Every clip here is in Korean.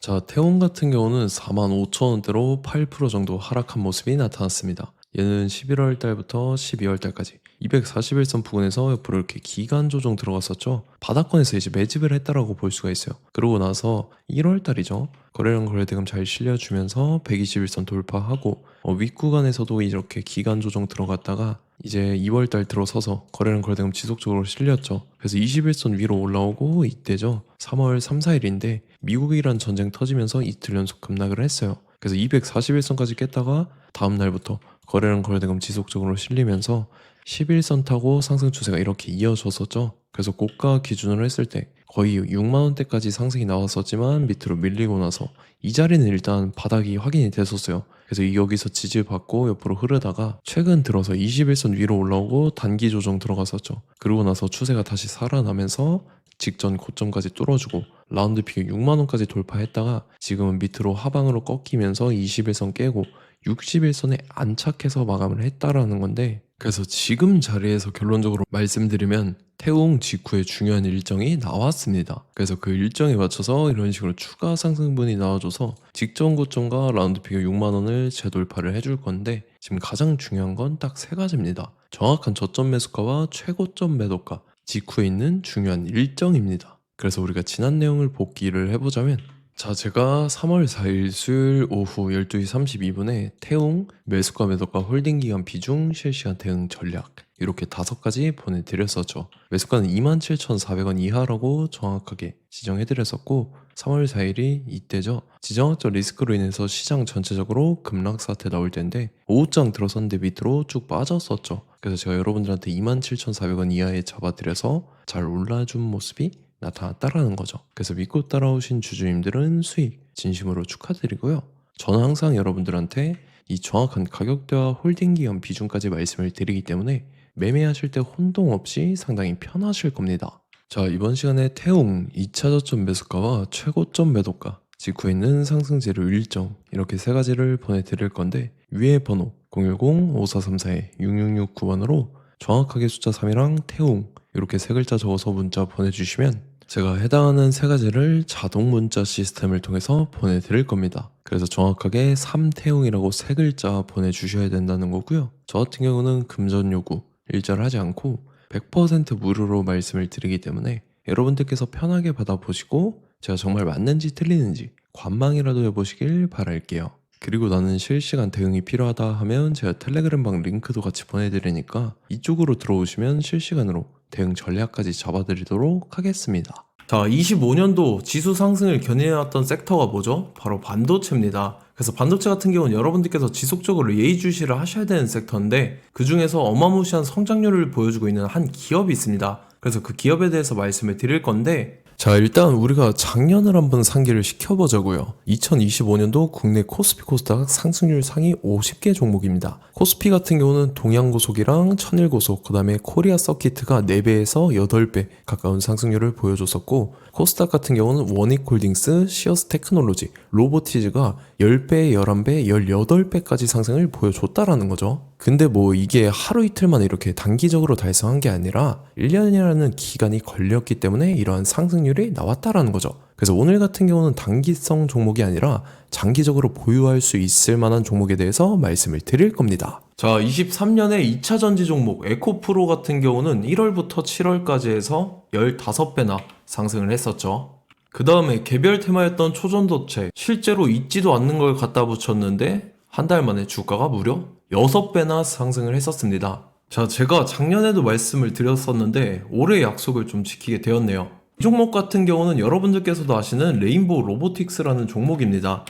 자, 태원 같은 경우는 45,000원대로 8% 정도 하락한 모습이 나타났습니다. 얘는 11월 달부터 12월 달까지 241선 부근에서 옆으로 이렇게 기간 조정 들어갔었죠. 바닥권에서 이제 매집을 했다라고 볼 수가 있어요. 그러고 나서 1월 달이죠. 거래량 거래대금 잘 실려주면서 121선 돌파하고 윗구간에서도 이렇게 기간 조정 들어갔다가 이제 2월 달 들어서서 거래량 거래대금 지속적으로 실렸죠. 그래서 21선 위로 올라오고 이때죠. 3월 3, 4일인데 미국이란 전쟁 터지면서 이틀 연속 급락을 했어요. 그래서 241선까지 깼다가 다음 날부터 거래량 거래대금 지속적으로 실리면서 11선 타고 상승 추세가 이렇게 이어졌었죠. 그래서 고가 기준으로 했을 때 거의 6만원대까지 상승이 나왔었지만 밑으로 밀리고 나서 이 자리는 일단 바닥이 확인이 됐었어요. 그래서 여기서 지지받고 옆으로 흐르다가 최근 들어서 21선 위로 올라오고 단기 조정 들어갔었죠. 그러고 나서 추세가 다시 살아나면서 직전 고점까지 뚫어주고 라운드 픽 6만원까지 돌파했다가 지금은 밑으로 하방으로 꺾이면서 21선 깨고 61선에 안착해서 마감을 했다라는 건데, 그래서 지금 자리에서 결론적으로 말씀드리면 태웅 직후에 중요한 일정이 나왔습니다. 그래서 그 일정에 맞춰서 이런 식으로 추가 상승분이 나와줘서 직전 고점과 라운드 피겨 6만원을 재돌파를 해줄 건데, 지금 가장 중요한 건 딱 세 가지입니다. 정확한 저점 매수가와 최고점 매도가, 직후에 있는 중요한 일정입니다. 그래서 우리가 지난 내용을 복기를 해보자면, 자, 제가 3월 4일 수요일 오후 12시 32분에 태웅 매수가 매도가 홀딩 기간 비중 실시간 대응 전략 이렇게 5가지 보내드렸었죠. 매수가는 27,400원 이하라고 정확하게 지정해드렸었고, 3월 4일이 이때죠. 지정학적 리스크로 인해서 시장 전체적으로 급락 사태 나올 텐데 오후장 들어섰는데 밑으로 쭉 빠졌었죠. 그래서 제가 여러분들한테 27,400원 이하에 잡아드려서 잘 올라준 모습이 나타났다라는 거죠. 그래서 믿고 따라오신 주주님들은 수익 진심으로 축하드리고요. 저는 항상 여러분들한테 이 정확한 가격대와 홀딩 기간 비중까지 말씀을 드리기 때문에 매매하실 때 혼동 없이 상당히 편하실 겁니다. 자, 이번 시간에 태웅 2차 저점 매수가와 최고점 매도가, 직후에 있는 상승재료 일정 이렇게 세 가지를 보내드릴 건데, 위에 번호 010-5434-6669번으로 정확하게 숫자 3이랑 태웅 이렇게 세 글자 적어서 문자 보내주시면 제가 해당하는 세 가지를 자동 문자 시스템을 통해서 보내드릴 겁니다. 그래서 정확하게 3태웅이라고 세 글자 보내주셔야 된다는 거고요. 저 같은 경우는 금전 요구 일자를 하지 않고 100% 무료로 말씀을 드리기 때문에 여러분들께서 편하게 받아보시고 제가 정말 맞는지 틀리는지 관망이라도 해보시길 바랄게요. 그리고 나는 실시간 대응이 필요하다 하면 제가 텔레그램방 링크도 같이 보내드리니까 이쪽으로 들어오시면 실시간으로 대응 전략까지 잡아드리도록 하겠습니다. 자, 25년도 지수 상승을 견인해왔던 섹터가 뭐죠? 바로 반도체입니다. 그래서 반도체 같은 경우는 여러분들께서 지속적으로 예의주시를 하셔야 되는 섹터인데, 그 중에서 어마무시한 성장률을 보여주고 있는 한 기업이 있습니다. 그래서 그 기업에 대해서 말씀을 드릴 건데, 자, 일단 우리가 작년을 한번 상기를 시켜보자고요. 2025년도 국내 코스피 코스닥 상승률 상위 50개 종목입니다. 코스피 같은 경우는 동양고속이랑 천일고속, 그 다음에 코리아 서키트가 4배에서 8배 가까운 상승률을 보여줬었고, 코스닥 같은 경우는 원익홀딩스, 시어스 테크놀로지, 로보티즈가 10배, 11배, 18배까지 상승을 보여줬다라는 거죠. 근데 뭐 이게 하루 이틀만 이렇게 단기적으로 달성한 게 아니라 1년이라는 기간이 걸렸기 때문에 이러한 상승률이 나왔다라는 거죠. 그래서 오늘 같은 경우는 단기성 종목이 아니라 장기적으로 보유할 수 있을 만한 종목에 대해서 말씀을 드릴 겁니다. 자, 23년에 2차 전지 종목 에코프로 같은 경우는 1월부터 7월까지 해서 15배나 상승을 했었죠. 그 다음에 개별 테마였던 초전도체, 실제로 있지도 않는 걸 갖다 붙였는데 한 달 만에 주가가 무려 6배나 상승을 했었습니다. 자, 제가 작년에도 말씀을 드렸었는데 올해 약속을 좀 지키게 되었네요. 이 종목 같은 경우는 여러분들께서도 아시는 레인보우 로보틱스라는 종목입니다.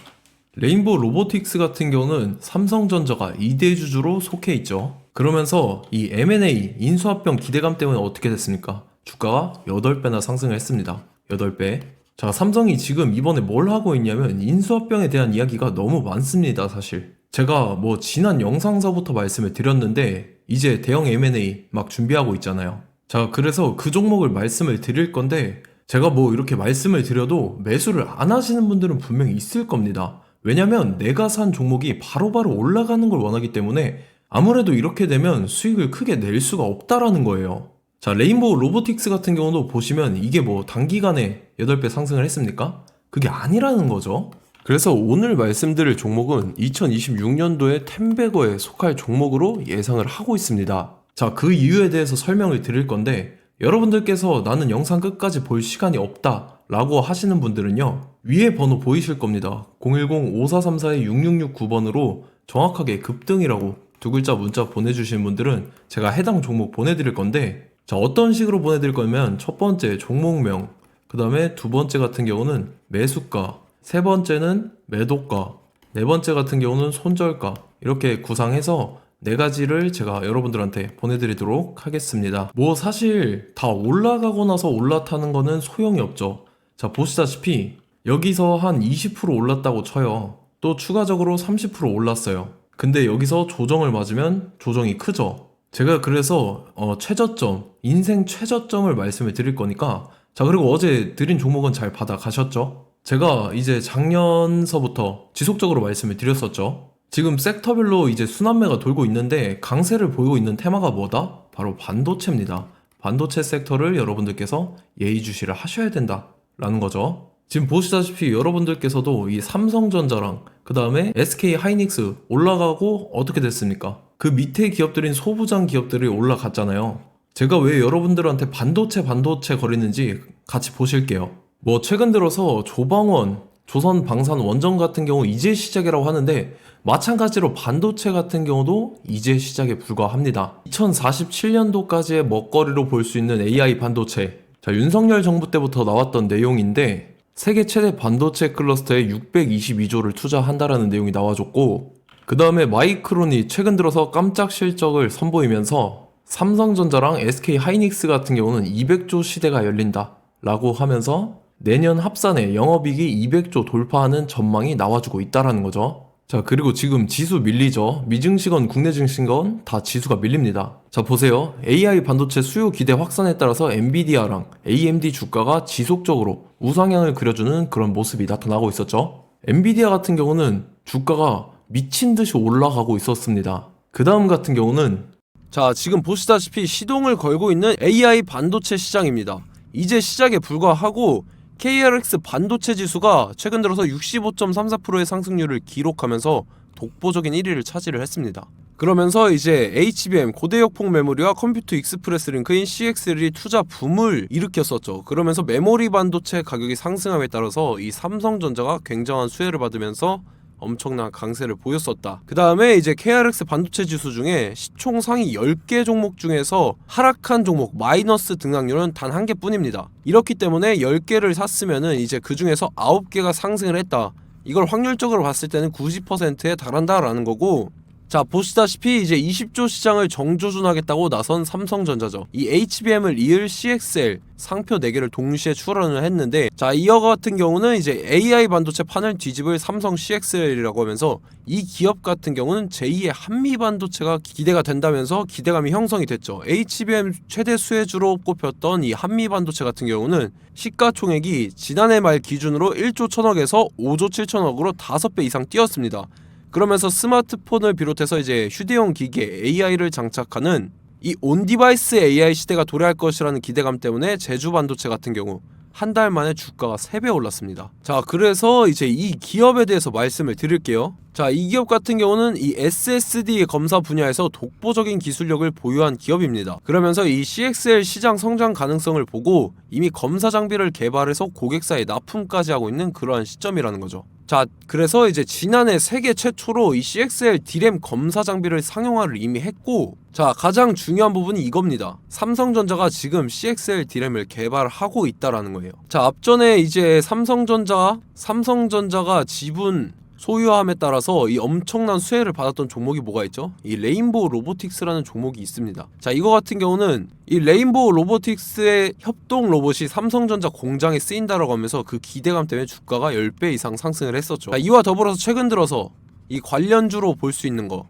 레인보우 로보틱스 같은 경우는 삼성전자가 2대 주주로 속해 있죠. 그러면서 이 M&A 인수합병 기대감 때문에 어떻게 됐습니까? 주가가 8배나 상승을 했습니다. 8배. 자, 삼성이 지금 이번에 뭘 하고 있냐면 인수합병에 대한 이야기가 너무 많습니다, 사실. 제가 뭐 지난 영상서부터 말씀을 드렸는데 이제 대형 M&A 막 준비하고 있잖아요. 자, 그래서 그 종목을 말씀을 드릴 건데, 제가 뭐 이렇게 말씀을 드려도 매수를 안 하시는 분들은 분명히 있을 겁니다. 왜냐면 내가 산 종목이 바로바로 올라가는 걸 원하기 때문에 아무래도 이렇게 되면 수익을 크게 낼 수가 없다라는 거예요. 자, 레인보우 로보틱스 같은 경우도 보시면 이게 뭐 단기간에 8배 상승을 했습니까? 그게 아니라는 거죠. 그래서 오늘 말씀드릴 종목은 2026년도에 텐베거에 속할 종목으로 예상을 하고 있습니다. 자, 그 이유에 대해서 설명을 드릴 건데, 여러분들께서 나는 영상 끝까지 볼 시간이 없다 라고 하시는 분들은요, 위에 번호 보이실 겁니다. 010-5434-6669번으로 정확하게 급등이라고 두 글자 문자 보내주신 분들은 제가 해당 종목 보내드릴 건데, 자, 어떤 식으로 보내드릴 거냐면, 첫 번째 종목명, 그 다음에 두 번째 같은 경우는 매수가, 세 번째는 매도가, 네 번째 같은 경우는 손절가, 이렇게 구상해서 네 가지를 제가 여러분들한테 보내드리도록 하겠습니다. 뭐 사실 다 올라가고 나서 올라타는 거는 소용이 없죠. 자, 보시다시피 여기서 한 20% 올랐다고 쳐요. 또 추가적으로 30% 올랐어요. 근데 여기서 조정을 맞으면 조정이 크죠. 제가 그래서 최저점, 인생 최저점을 말씀을 드릴 거니까, 자, 그리고 어제 드린 종목은 잘 받아가셨죠? 제가 이제 작년서부터 지속적으로 말씀을 드렸었죠. 지금 섹터별로 이제 순환매가 돌고 있는데 강세를 보이고 있는 테마가 뭐다? 바로 반도체입니다. 반도체 섹터를 여러분들께서 예의주시를 하셔야 된다라는 거죠. 지금 보시다시피 여러분들께서도 이 삼성전자랑 그 다음에 SK 하이닉스 올라가고 어떻게 됐습니까? 그 밑에 기업들인 소부장 기업들이 올라갔잖아요. 제가 왜 여러분들한테 반도체 거리는지 같이 보실게요. 뭐 최근 들어서 조방원, 조선방산 원전 같은 경우 이제 시작이라고 하는데, 마찬가지로 반도체 같은 경우도 이제 시작에 불과합니다. 2047년도까지의 먹거리로 볼 수 있는 AI 반도체. 자, 윤석열 정부 때부터 나왔던 내용인데, 세계 최대 반도체 클러스터에 622조를 투자한다라는 내용이 나와줬고, 그 다음에 마이크론이 최근 들어서 깜짝 실적을 선보이면서 삼성전자랑 SK 하이닉스 같은 경우는 200조 시대가 열린다 라고 하면서 내년 합산에 영업이익이 200조 돌파하는 전망이 나와주고 있다라는 거죠. 자, 그리고 지금 지수 밀리죠. 미증시건 국내 증시건 다 지수가 밀립니다. 자, 보세요. AI 반도체 수요 기대 확산에 따라서 엔비디아랑 AMD 주가가 지속적으로 우상향을 그려주는 그런 모습이 나타나고 있었죠. 엔비디아 같은 경우는 주가가 미친 듯이 올라가고 있었습니다. 그 다음 같은 경우는, 자, 지금 보시다시피 시동을 걸고 있는 AI 반도체 시장입니다. 이제 시작에 불과하고 KRX 반도체 지수가 최근 들어서 65.34%의 상승률을 기록하면서 독보적인 1위를 차지를 했습니다. 그러면서 이제 HBM 고대역폭 메모리와 컴퓨터 익스프레스 링크인 CXL이 투자 붐을 일으켰었죠. 그러면서 메모리 반도체 가격이 상승함에 따라서 이 삼성전자가 굉장한 수혜를 받으면서 엄청난 강세를 보였었다. 그 다음에 이제 KRX 반도체 지수 중에 시총 상위 10개 종목 중에서 하락한 종목 마이너스 등락률은 단 한 개뿐입니다. 이렇기 때문에 10개를 샀으면은 이제 그 중에서 9개가 상승을 했다. 이걸 확률적으로 봤을 때는 90%에 달한다라는 거고, 자, 보시다시피 이제 20조 시장을 정조준하겠다고 나선 삼성전자죠. 이 HBM을 이을 CXL 상표 4개를 동시에 출원을 했는데, 자, 이어 같은 경우는 이제 AI 반도체 판을 뒤집을 삼성 CXL이라고 하면서 이 기업 같은 경우는 제2의 한미 반도체가 기대가 된다면서 기대감이 형성이 됐죠. HBM 최대 수혜주로 꼽혔던 이 한미 반도체 같은 경우는 시가총액이 지난해 말 기준으로 1조 1000억에서 5조 7천억으로 5배 이상 뛰었습니다. 그러면서 스마트폰을 비롯해서 이제 휴대용 기기에 AI를 장착하는 이 온디바이스 AI 시대가 도래할 것이라는 기대감 때문에 제주 반도체 같은 경우 한 달 만에 주가가 3배 올랐습니다. 자, 그래서 이제 이 기업에 대해서 말씀을 드릴게요. 자, 이 기업 같은 경우는 이 SSD 검사 분야에서 독보적인 기술력을 보유한 기업입니다. 그러면서 이 CXL 시장 성장 가능성을 보고 이미 검사 장비를 개발해서 고객사에 납품까지 하고 있는 그러한 시점이라는 거죠. 자, 그래서 이제 지난해 세계 최초로 이 CXL D램 검사 장비를 상용화를 이미 했고, 자, 가장 중요한 부분이 이겁니다. 삼성전자가 지금 CXL D램을 개발하고 있다라는 거예요. 자, 앞전에 이제 삼성전자가 지분 소유함에 따라서 이 엄청난 수혜를 받았던 종목이 뭐가 있죠? 이 레인보우 로보틱스라는 종목이 있습니다. 자, 이거 같은 경우는 이 레인보우 로보틱스의 협동 로봇이 삼성전자 공장에 쓰인다라고 하면서 그 기대감 때문에 주가가 10배 이상 상승을 했었죠. 자, 이와 더불어서 최근 들어서 이 관련주로 볼 수 있는 거,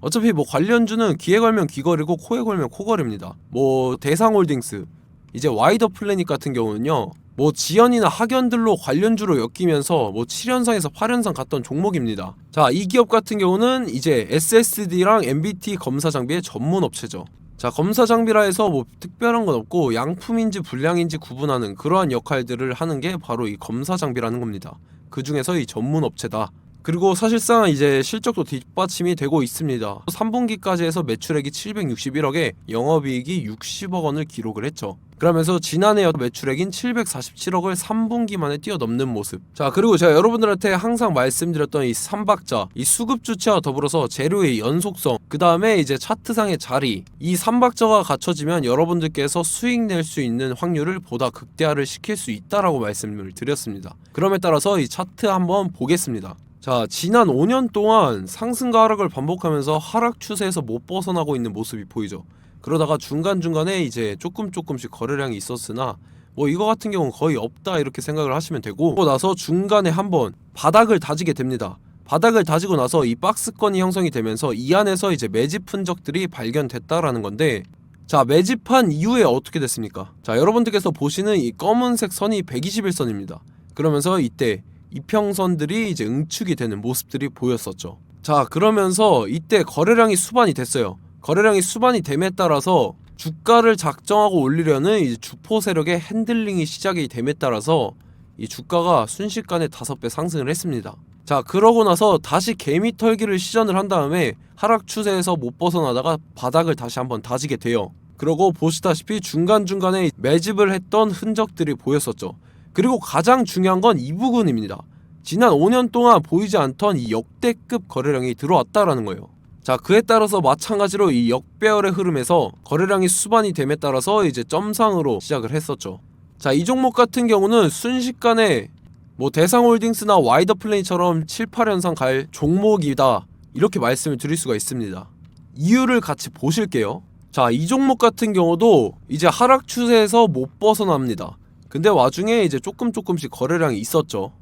어차피 뭐 관련주는 귀에 걸면 귀걸이고 코에 걸면 코걸입니다. 뭐 대상홀딩스, 이제 와이더 플래닛 같은 경우는요, 뭐 지연이나 학연들로 관련주로 엮이면서 뭐 7연상에서 8연상 갔던 종목입니다. 자, 이 기업 같은 경우는 이제 SSD랑 MBT 검사 장비의 전문 업체죠. 자, 검사 장비라 해서 뭐 특별한 건 없고 양품인지 불량인지 구분하는 그러한 역할들을 하는 게 바로 이 검사 장비라는 겁니다. 그 중에서 이 전문 업체다. 그리고 사실상 이제 실적도 뒷받침이 되고 있습니다. 3분기까지 해서 매출액이 761억에 영업이익이 60억 원을 기록을 했죠. 그러면서 지난해 매출액인 747억을 3분기 만에 뛰어넘는 모습. 자, 그리고 제가 여러분들한테 항상 말씀드렸던 이 3박자, 이 수급 주체와 더불어서 재료의 연속성, 그 다음에 이제 차트상의 자리, 이 3박자가 갖춰지면 여러분들께서 수익 낼 수 있는 확률을 보다 극대화를 시킬 수 있다라고 말씀을 드렸습니다. 그럼에 따라서 이 차트 한번 보겠습니다. 자, 지난 5년 동안 상승과 하락을 반복하면서 하락 추세에서 못 벗어나고 있는 모습이 보이죠. 그러다가 중간중간에 이제 조금씩 거래량이 있었으나 뭐 이거 같은 경우는 거의 없다 이렇게 생각을 하시면 되고, 그러고 나서 중간에 한번 바닥을 다지게 됩니다. 바닥을 다지고 나서 이 박스권이 형성이 되면서 이 안에서 이제 매집 흔적들이 발견됐다라는 건데, 자, 매집한 이후에 어떻게 됐습니까? 자, 여러분들께서 보시는 이 검은색 선이 121선입니다. 그러면서 이때 이평선들이 이제 응축이 되는 모습들이 보였었죠. 자, 그러면서 이때 거래량이 수반이 됐어요. 거래량이 수반이 됨에 따라서 주가를 작정하고 올리려는 이제 주포 세력의 핸들링이 시작이 됨에 따라서 이 주가가 순식간에 5배 상승을 했습니다. 자, 그러고 나서 다시 개미 털기를 시전을 한 다음에 하락 추세에서 못 벗어나다가 바닥을 다시 한번 다지게 돼요. 그러고 보시다시피 중간중간에 매집을 했던 흔적들이 보였었죠. 그리고 가장 중요한 건 이 부분입니다. 지난 5년 동안 보이지 않던 이 역대급 거래량이 들어왔다라는 거예요. 자, 그에 따라서 마찬가지로 이 역배열의 흐름에서 거래량이 수반이 됨에 따라서 이제 점상으로 시작을 했었죠. 자, 이 종목 같은 경우는 순식간에 뭐 대상홀딩스나 와이더플레이처럼 7, 8연상 갈 종목이다 이렇게 말씀을 드릴 수가 있습니다. 이유를 같이 보실게요. 자, 이 종목 같은 경우도 이제 하락 추세에서 못 벗어납니다. 근데 와중에 이제 조금씩 거래량이 있었죠.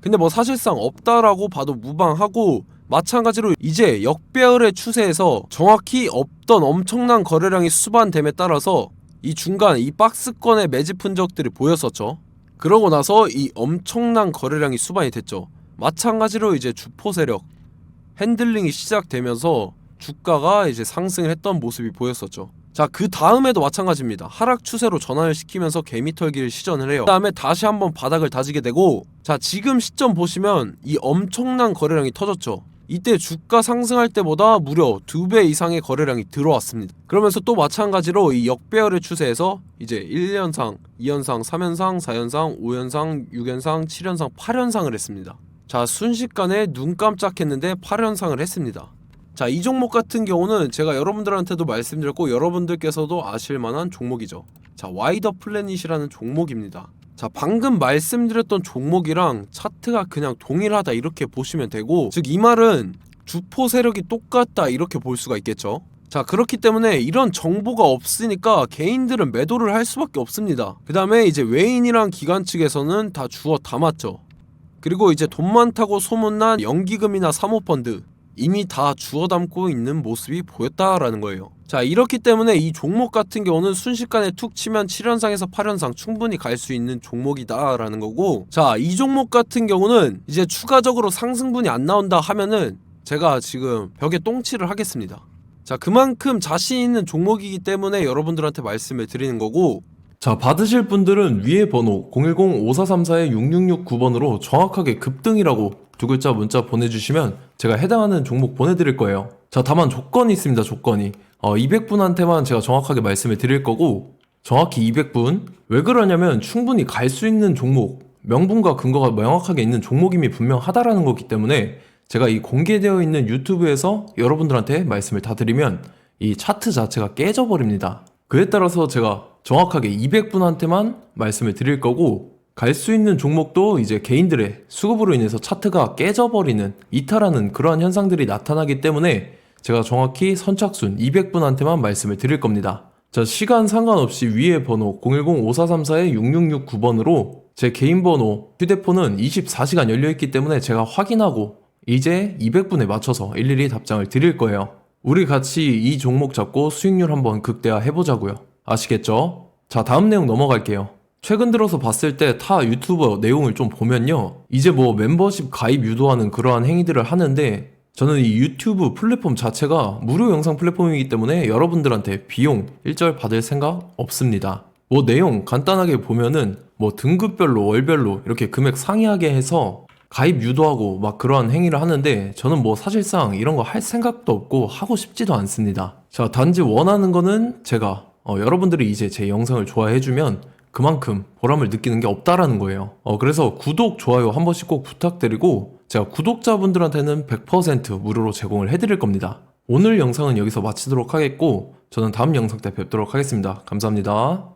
근데 뭐 사실상 없다라고 봐도 무방하고, 마찬가지로 이제 역배열의 추세에서 정확히 없던 엄청난 거래량이 수반됨에 따라서 이 중간 이 박스권의 매집 흔적들이 보였었죠. 그러고 나서 이 엄청난 거래량이 수반이 됐죠. 마찬가지로 이제 주포 세력 핸들링이 시작되면서 주가가 이제 상승을 했던 모습이 보였었죠. 자, 그 다음에도 마찬가지입니다. 하락 추세로 전환을 시키면서 개미털기를 시전을 해요. 그 다음에 다시 한번 바닥을 다지게 되고, 자, 지금 시점 보시면 이 엄청난 거래량이 터졌죠. 이때 주가 상승할 때보다 무려 2배 이상의 거래량이 들어왔습니다. 그러면서 또 마찬가지로 이 역배열의 추세에서 이제 1연상, 2연상, 3연상, 4연상, 5연상, 6연상, 7연상, 8연상을 했습니다. 자, 순식간에 눈 깜짝했는데 8연상을 했습니다. 자, 이 종목 같은 경우는 제가 여러분들한테도 말씀드렸고 여러분들께서도 아실만한 종목이죠. 자, 와이더 플래닛이라는 종목입니다. 자, 방금 말씀드렸던 종목이랑 차트가 그냥 동일하다 이렇게 보시면 되고, 즉 이 말은 주포 세력이 똑같다 이렇게 볼 수가 있겠죠. 자, 그렇기 때문에 이런 정보가 없으니까 개인들은 매도를 할 수밖에 없습니다. 그 다음에 이제 외인이랑 기관 측에서는 다 주워 담았죠. 그리고 이제 돈 많다고 소문난 연기금이나 사모펀드 이미 다 주워 담고 있는 모습이 보였다라는 거예요. 자, 이렇기 때문에 이 종목 같은 경우는 순식간에 툭 치면 7연상에서 8연상 충분히 갈 수 있는 종목이다 라는 거고, 자, 이 종목 같은 경우는 이제 추가적으로 상승분이 안 나온다 하면은 제가 지금 벽에 똥칠을 하겠습니다. 자, 그만큼 자신 있는 종목이기 때문에 여러분들한테 말씀을 드리는 거고, 자, 받으실 분들은 위에 번호 010-5434-6669번으로 정확하게 급등이라고 두 글자 문자 보내주시면 제가 해당하는 종목 보내드릴 거예요. 자, 다만 조건이 있습니다. 조건이 200분한테만 제가 정확하게 말씀을 드릴 거고, 정확히 200분. 왜 그러냐면 충분히 갈 수 있는 종목, 명분과 근거가 명확하게 있는 종목임이 분명하다라는 거기 때문에 제가 이 공개되어 있는 유튜브에서 여러분들한테 말씀을 다 드리면 이 차트 자체가 깨져버립니다. 그에 따라서 제가 정확하게 200분한테만 말씀을 드릴 거고, 갈 수 있는 종목도 이제 개인들의 수급으로 인해서 차트가 깨져버리는, 이탈하는 그러한 현상들이 나타나기 때문에 제가 정확히 선착순 200분한테만 말씀을 드릴 겁니다. 자, 시간 상관없이 위에 번호 010-5434-6669번으로 제 개인 번호, 휴대폰은 24시간 열려있기 때문에 제가 확인하고 이제 200분에 맞춰서 일일이 답장을 드릴 거예요. 우리 같이 이 종목 잡고 수익률 한번 극대화 해보자고요. 아시겠죠? 자, 다음 내용 넘어갈게요. 최근 들어서 봤을 때 타 유튜버 내용을 좀 보면요, 이제 뭐 멤버십 가입 유도하는 그러한 행위들을 하는데 저는 이 유튜브 플랫폼 자체가 무료 영상 플랫폼이기 때문에 여러분들한테 비용 일절 받을 생각 없습니다. 뭐 내용 간단하게 보면은 뭐 등급별로 월별로 이렇게 금액 상이하게 해서 가입 유도하고 막 그러한 행위를 하는데 저는 뭐 사실상 이런 거 할 생각도 없고 하고 싶지도 않습니다. 자, 단지 원하는 거는 제가 여러분들이 이제 제 영상을 좋아해주면 그만큼 보람을 느끼는 게 없다라는 거예요. 그래서 구독, 좋아요 한 번씩 꼭 부탁드리고 제가 구독자분들한테는 100% 무료로 제공을 해드릴 겁니다. 오늘 영상은 여기서 마치도록 하겠고 저는 다음 영상 때 뵙도록 하겠습니다. 감사합니다.